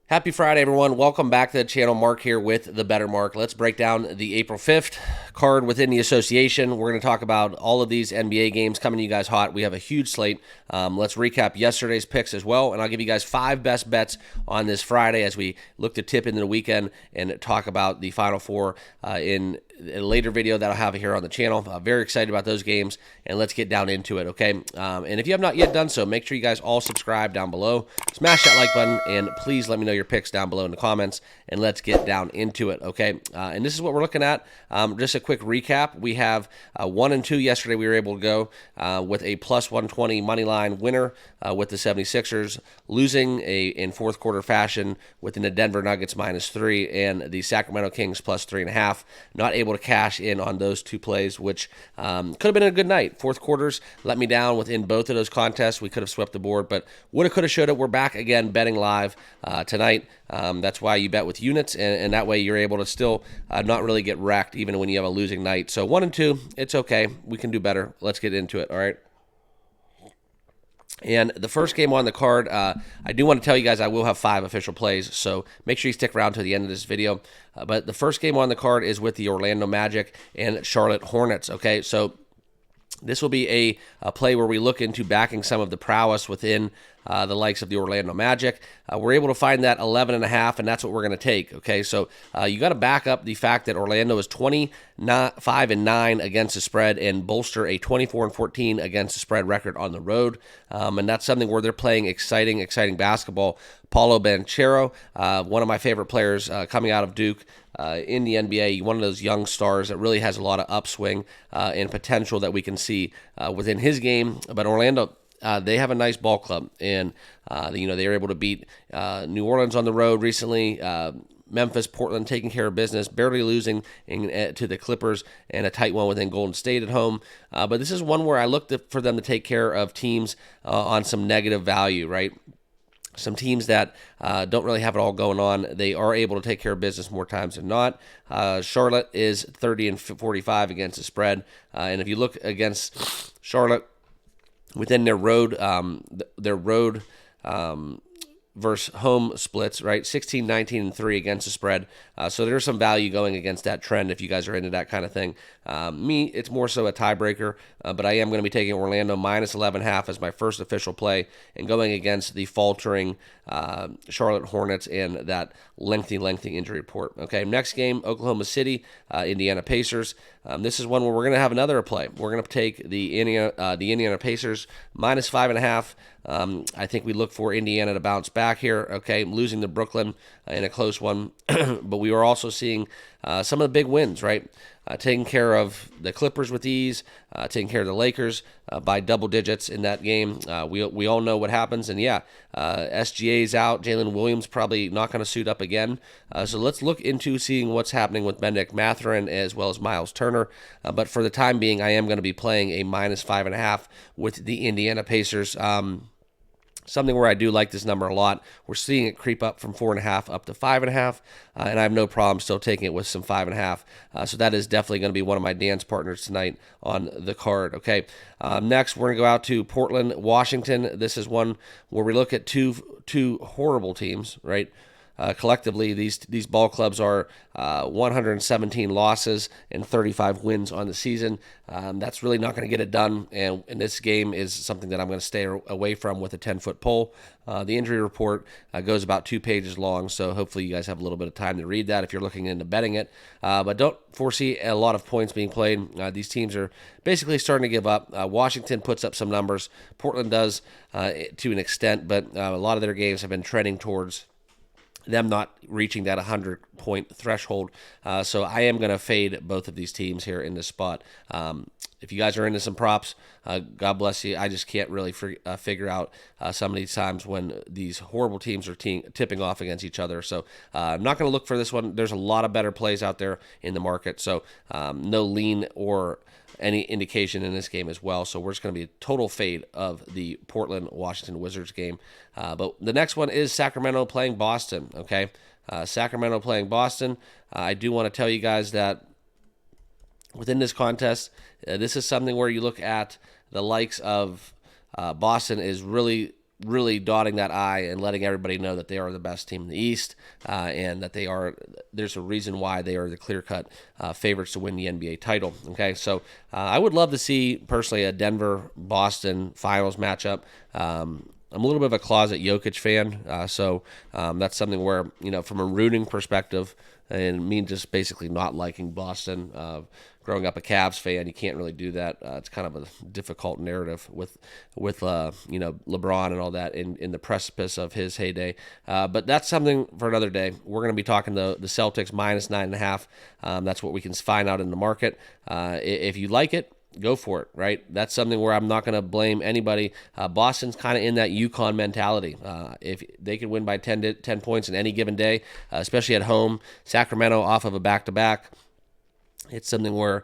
Happy Friday, everyone. Welcome back to the channel. Mark here with the Better Mark. Let's break down the April 5th card within the association. We're going to talk about all of these NBA games coming to you guys hot. We have a huge slate. Let's recap yesterday's picks as well, and I'll give you guys 5 best bets on this Friday as we look to tip into the weekend and talk about the Final Four in a later video that I'll have here on the channel. Very excited about those games, and let's get down into it, okay? And if you have not yet done so, make sure you guys all subscribe down below. Smash that like button, and please let me know your picks down below in the comments, and let's get down into it, okay? And this is what we're looking at. Just a quick recap. We have 1 and 2 yesterday. We were able to go with a plus 120 money line winner with the 76ers, losing in fourth quarter fashion within the Denver Nuggets -3 and the Sacramento Kings plus 3.5. Not able to cash in on those 2 plays, which could have been a good night. Fourth quarters let me down within both of those contests. We could have swept the board, but woulda, coulda, shoulda. We're back again betting live tonight. That's why you bet with units, and that way you're able to still not really get wrecked even when you have a losing night. So 1 and 2, it's okay. We can do better. Let's get into it, all right? And the first game on the card, I do want to tell you guys I will have 5 official plays, so make sure you stick around to the end of this video. But the first game on the card is with the Orlando Magic and Charlotte Hornets, okay? So this will be a play where we look into backing some of the prowess within the likes of the Orlando Magic. We're able to find that 11.5, and that's what we're going to take. Okay, so you got to back up the fact that Orlando is 25-9 against the spread and bolster a 24-14 against the spread record on the road, and that's something where they're playing exciting basketball. Paulo Banchero, one of my favorite players coming out of Duke. In the NBA, one of those young stars that really has a lot of upswing and potential that we can see within his game. But Orlando, they have a nice ball club, and they were able to beat New Orleans on the road recently. Memphis, Portland taking care of business, barely losing to the Clippers, and a tight one within Golden State at home. But this is one where I looked for them to take care of teams on some negative value, right? Some teams that don't really have it all going on, they are able to take care of business more times than not. Charlotte is 30-45 against the spread, and if you look against Charlotte within their road versus home splits, right? 16, 19, and 3 against the spread. So there's some value going against that trend if you guys are into that kind of thing. Me, it's more so a tiebreaker, but I am going to be taking Orlando -11.5 as my first official play and going against the faltering Charlotte Hornets and that lengthy injury report. Okay, next game, Oklahoma City, Indiana Pacers. This is one where we're going to have another play. We're going to take the Indiana Pacers -5.5. I think we look for Indiana to bounce back here. Okay, losing to Brooklyn in a close one, but we are also seeing some of the big wins, right? Taking care of the Clippers with ease, taking care of the Lakers by double digits in that game. We all know what happens, and yeah, SGA's out. Jalen Williams probably not going to suit up again. So let's look into seeing what's happening with Benedict Mathurin as well as Miles Turner. But for the time being, I am going to be playing a -5.5 with the Indiana Pacers. Something where I do like this number a lot. We're seeing it creep up from 4.5 up to 5.5, and I have no problem still taking it with some 5.5. So that is definitely going to be one of my dance partners tonight on the card. Okay, next we're going to go out to Portland, Washington. This is one where we look at two horrible teams, right? Collectively, these ball clubs are 117 losses and 35 wins on the season. That's really not going to get it done, and this game is something that I'm going to stay away from with a 10-foot pole. The injury report goes about 2 pages long, so hopefully you guys have a little bit of time to read that if you're looking into betting it. But don't foresee a lot of points being played. These teams are basically starting to give up. Washington puts up some numbers. Portland does to an extent, but a lot of their games have been trending towards them not reaching that 100-point threshold. So I am going to fade both of these teams here in this spot. If you guys are into some props, God bless you. I just can't really figure out some of these times when these horrible teams are tipping off against each other. So I'm not going to look for this one. There's a lot of better plays out there in the market. So no lean or any indication in this game as well. So we're just going to be a total fade of the Portland-Washington Wizards game. But the next one is Sacramento playing Boston, okay? Sacramento playing Boston. I do want to tell you guys that within this contest, this is something where you look at the likes of Boston is really really dotting that I and letting everybody know that they are the best team in the East, and that there's a reason why they are the clear-cut favorites to win the NBA title. Okay, so I would love to see, personally, a Denver-Boston finals matchup. I'm a little bit of a closet Jokic fan, so that's something where, from a rooting perspective, and me just basically not liking Boston, growing up a Cavs fan, you can't really do that. It's kind of a difficult narrative with LeBron and all that in the precipice of his heyday. But that's something for another day. We're going to be talking the Celtics minus 9.5. That's what we can find out in the market. If you like it, go for it, right? That's something where I'm not going to blame anybody. Boston's kind of in that UConn mentality. If they can win by 10 points in any given day, especially at home, Sacramento off of a back-to-back, it's something where,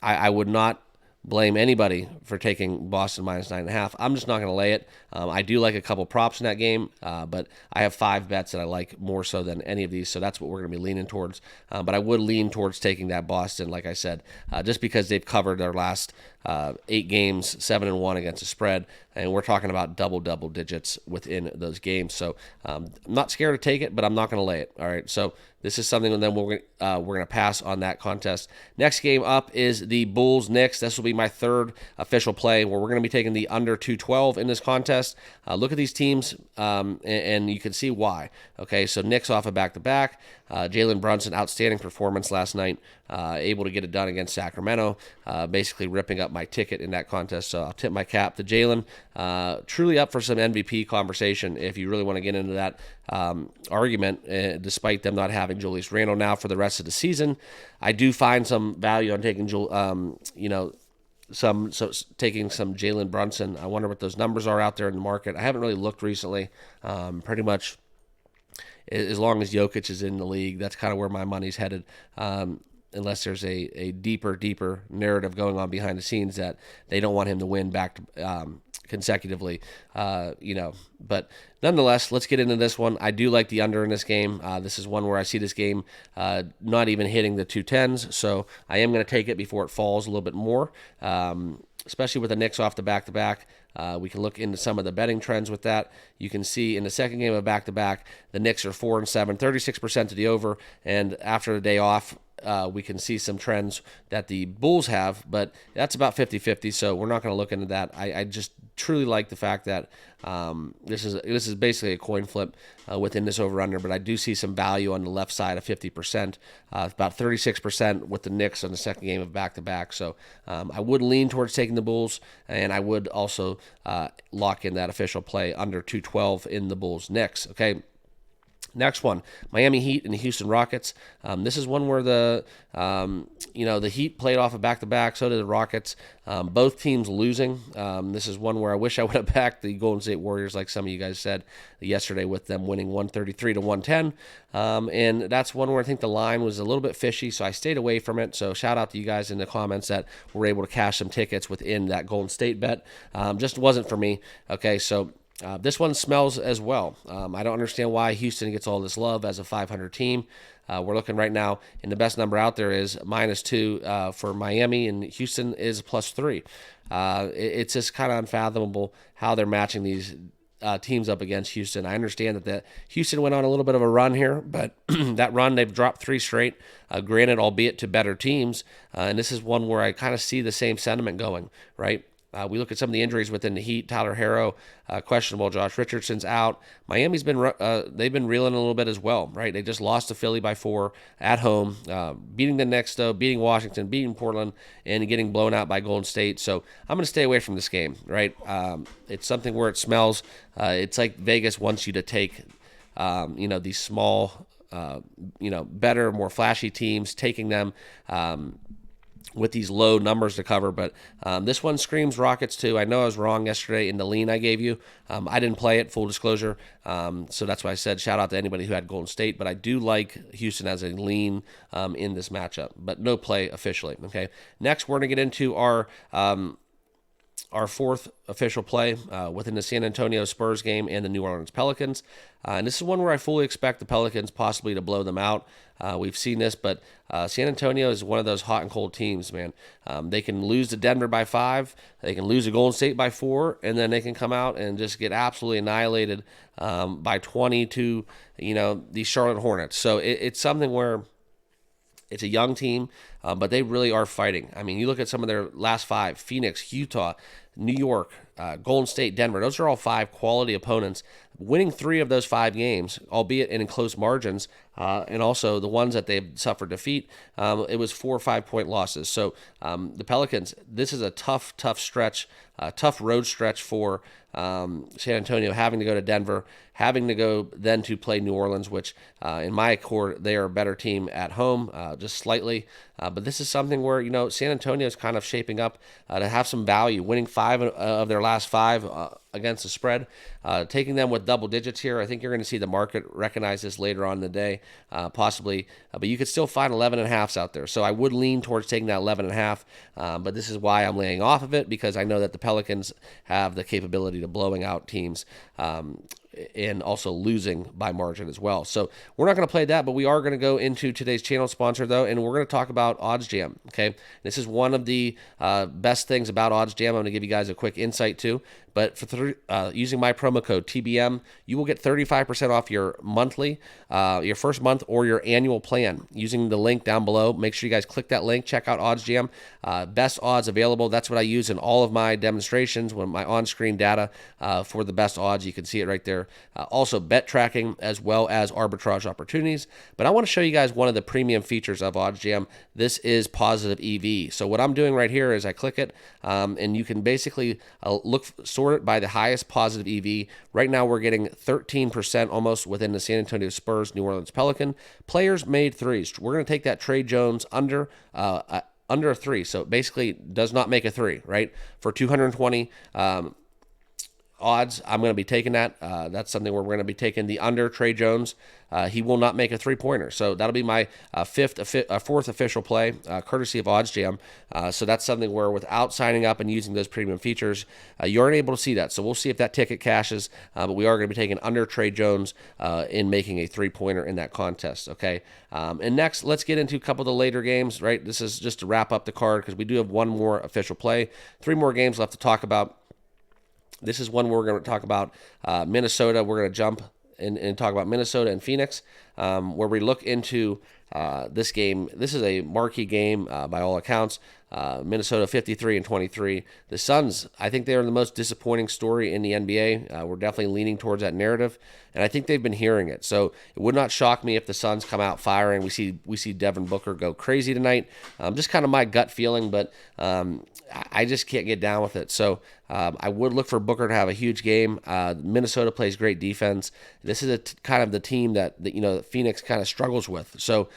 I would not blame anybody for taking Boston minus 9.5. I'm just not going to lay it. I do like a couple props in that game, but I have 5 bets that I like more so than any of these, so that's what we're going to be leaning towards. But I would lean towards taking that Boston, like I said, just because they've covered their last 8 games, 7-1 against the spread, and we're talking about double digits within those games. So I'm not scared to take it, but I'm not going to lay it. All right, so this is something, and then we're going to pass on that contest. Next game up is the Bulls-Knicks. This will be my third official play, where we're going to be taking the under 212 in this contest. Look at these teams, and you can see why. Okay, so Knicks off a back-to-back. Jalen Brunson, outstanding performance last night, able to get it done against Sacramento, basically ripping up my ticket in that contest. So I'll tip my cap to Jalen. Truly up for some MVP conversation if you really want to get into that argument, despite them not having Julius Randle now for the rest of the season. I do find some value on taking taking some Jalen Brunson. I wonder what those numbers are out there in the market. I haven't really looked recently. Pretty much as long as Jokic is in the league, that's kind of where my money's headed. Unless there's a deeper narrative going on behind the scenes that they don't want him to win back consecutively, But nonetheless, let's get into this one. I do like the under in this game. This is one where I see this game not even hitting the 210s, so I am going to take it before it falls a little bit more, especially with the Knicks off the back-to-back. We can look into some of the betting trends with that. You can see in the second game of back-to-back, the Knicks are 4-7, 36% to the over, and after the day off, we can see some trends that the Bulls have, but that's about 50-50, so we're not going to look into that. I just truly like the fact that this is basically a coin flip within this over-under, but I do see some value on the left side of 50%, about 36% with the Knicks on the second game of back-to-back. So I would lean towards taking the Bulls, and I would also lock in that official play under 212 in the Bulls-Knicks. Okay. Next one, Miami Heat and the Houston Rockets. This is one where the Heat played off a back-to-back, so did the Rockets. Both teams losing. This is one where I wish I would have backed the Golden State Warriors, like some of you guys said yesterday, with them winning 133-110. And that's one where I think the line was a little bit fishy, so I stayed away from it. So shout out to you guys in the comments that were able to cash some tickets within that Golden State bet. Just wasn't for me. Okay, so this one smells as well. I don't understand why Houston gets all this love as a 500 team. We're looking right now, and the best number out there is -2 for Miami, and Houston is +3. It's just kind of unfathomable how they're matching these teams up against Houston. I understand that Houston went on a little bit of a run here, but that run, they've dropped 3 straight, granted, albeit to better teams. And this is one where I kind of see the same sentiment going, right? We look at some of the injuries within the Heat. Tyler Herro, questionable. Josh Richardson's out. Miami's they've been reeling a little bit as well, right? They just lost to Philly by 4 at home, beating the Knicks, though, beating Washington, beating Portland, and getting blown out by Golden State. So I'm going to stay away from this game, right? It's something where it smells. It's like Vegas wants you to take, these small, better, more flashy teams, taking them with these low numbers to cover, but this one screams Rockets too. I know I was wrong yesterday in the lean I gave you. I didn't play it, full disclosure, so that's why I said shout out to anybody who had Golden State, but I do like Houston as a lean in this matchup, but no play officially. Okay, next we're going to get into our our fourth official play within the San Antonio Spurs game and the New Orleans Pelicans. And this is one where I fully expect the Pelicans possibly to blow them out. We've seen this, but San Antonio is one of those hot and cold teams, man. They can lose to Denver by 5, they can lose to Golden State by 4, and then they can come out and just get absolutely annihilated by 20 to, the Charlotte Hornets. So it's something where it's a young team, but they really are fighting. I mean, you look at some of their last 5: Phoenix, Utah, New York, Golden State, Denver. Those are all 5 quality opponents. Winning 3 of those 5 games, albeit in close margins, and also the ones that they've suffered defeat, it was 4 or 5-point losses. So the Pelicans, this is a tough stretch, tough road stretch for San Antonio, having to go to Denver, having to go then to play New Orleans, which in my court, they are a better team at home, just slightly. But this is something where, San Antonio is kind of shaping up to have some value, winning 5 of their last 5 against the spread, taking them with double digits here. I think you're going to see the market recognize this later on in the day, possibly, but you could still find 11.5s out there. So I would lean towards taking that 11.5, but this is why I'm laying off of it, because I know that the Pelicans have the capability to blowing out teams, and also losing by margin as well. So we're not going to play that, but we are going to go into today's channel sponsor, though, and we're going to talk about OddsJam, okay? This is one of the best things about OddsJam. I'm going to give you guys a quick insight, too. But for using my promo code TBM, you will get 35% off your monthly, your first month, or your annual plan using the link down below. Make sure you guys click that link. Check out OddsJam. Best odds available. That's what I use in all of my demonstrations, when my on-screen data for the best odds. You can see it right there. Also, bet tracking as well as arbitrage opportunities. But I want to show you guys one of the premium features of OddsJam. This is positive EV. So what I'm doing right here is I click it, and you can basically sort it by the highest positive EV. Right now, we're getting 13% almost within the San Antonio Spurs, New Orleans Pelican. Players made threes. We're going to take that Trey Jones under a 3. So it basically does not make a 3, right? For 220 odds, I'm going to be taking that. That's something where we're going to be taking the under Trey Jones. He will not make a 3-pointer. So that'll be my fourth official play, courtesy of OddsJam. So that's something where, without signing up and using those premium features, you aren't able to see that. So we'll see if that ticket cashes. But we are going to be taking under Trey Jones in making a 3-pointer in that contest. Okay. And next, let's get into a couple of the later games. Right. This is just to wrap up the card, because we do have one more official play, 3 more games left to talk about. This is one we're going to talk about Minnesota. We're going to jump and talk about Minnesota and Phoenix, where we look into this game. This is a marquee game by all accounts. Minnesota 53-23. The Suns, I think they are the most disappointing story in the NBA. We're definitely leaning towards that narrative, and I think they've been hearing it. So it would not shock me if the Suns come out firing. We see Devin Booker go crazy tonight. Just kind of my gut feeling, but I just can't get down with it. So I would look for Booker to have a huge game. Minnesota plays great defense. This is kind of the team that Phoenix kind of struggles with. So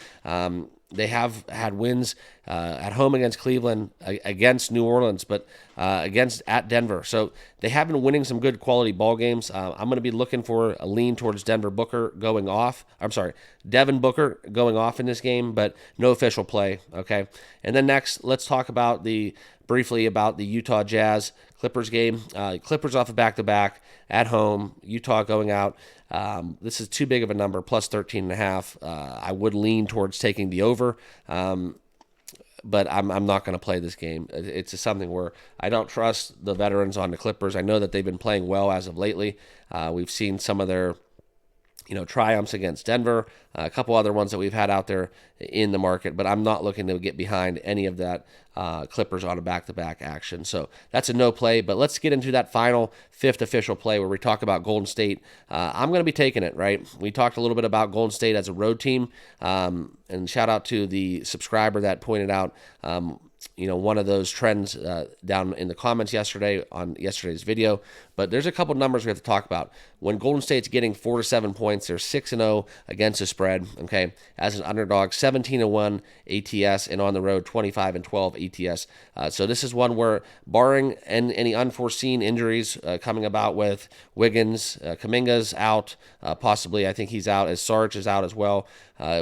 they have had wins at home against Cleveland, against New Orleans, but at Denver. So they have been winning some good quality ball games. I'm going to be looking for a lean towards Devin Booker going off in this game, but no official play. Okay. And then next, let's talk about briefly about the Utah Jazz Clippers game. Clippers off a back-to-back at home. Utah going out. This is too big of a number, plus 13.5. I would lean towards taking the over, but I'm not going to play this game. It's just something where I don't trust the veterans on the Clippers. I know that they've been playing well as of lately. We've seen some of their triumphs against Denver, a couple other ones that we've had out there in the market, but I'm not looking to get behind any of that Clippers on a back-to-back action. So that's a no play, but let's get into that final 5th official play where we talk about Golden State. I'm going to be taking it, right? We talked a little bit about Golden State as a road team, and shout out to the subscriber that pointed out one of those trends down in the comments yesterday on yesterday's video. But there's a couple numbers we have to talk about. When Golden State's getting 4 to 7 points, they're 6-0 against the spread. Okay, as an underdog, 17-1 ATS, and on the road 25-12 ATS. So this is one where, barring any unforeseen injuries coming about with Wiggins, Kuminga's out, possibly I think he's out, as Sarge is out as well.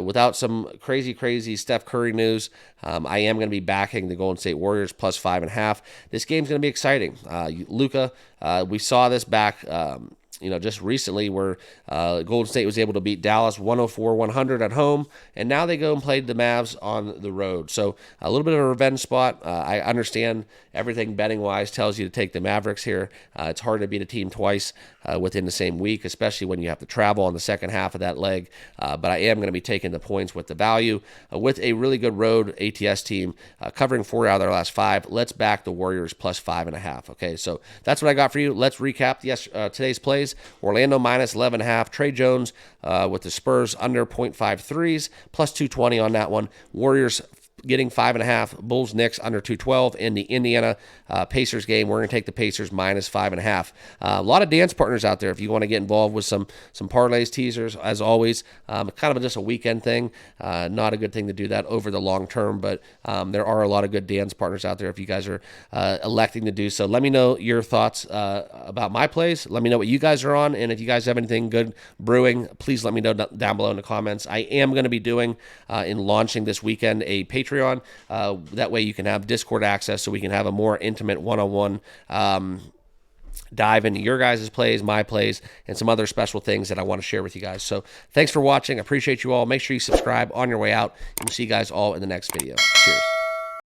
Without some crazy Steph Curry news, I am going to be backing the Golden State Warriors plus 5.5. This game's going to be exciting. Luka, we saw this back just recently, where Golden State was able to beat Dallas 104-100 at home, and now they go and play the Mavs on the road. So a little bit of a revenge spot. I understand everything betting-wise tells you to take the Mavericks here. It's hard to beat a team twice within the same week, especially when you have to travel on the second half of that leg. But I am going to be taking the points with the value. With a really good road ATS team covering 4 out of their last 5, let's back the Warriors plus 5.5. Okay, so that's what I got for you. Let's recap today's plays. Orlando minus 11.5. Trey Jones with the Spurs under 0.5 threes, plus 220 on that one. Warriors getting 5.5. Bulls Knicks under 212. In the Indiana Pacers game, we're going to take the Pacers minus 5.5. A lot of dance partners out there if you want to get involved with some parlays, teasers, as always. Kind of just a weekend thing. Not a good thing to do that over the long term, but there are a lot of good dance partners out there if you guys are electing to do so. Let me know your thoughts about my plays. Let me know what you guys are on, and if you guys have anything good brewing, please let me know down below in the comments. I am going to be doing in launching this weekend a Patreon. That way you can have Discord access, so we can have a more intimate one-on-one dive into your guys' plays, my plays, and some other special things that I want to share with you guys. So thanks for watching. I appreciate you all. Make sure you subscribe on your way out, and we'll see you guys all in the next video. Cheers.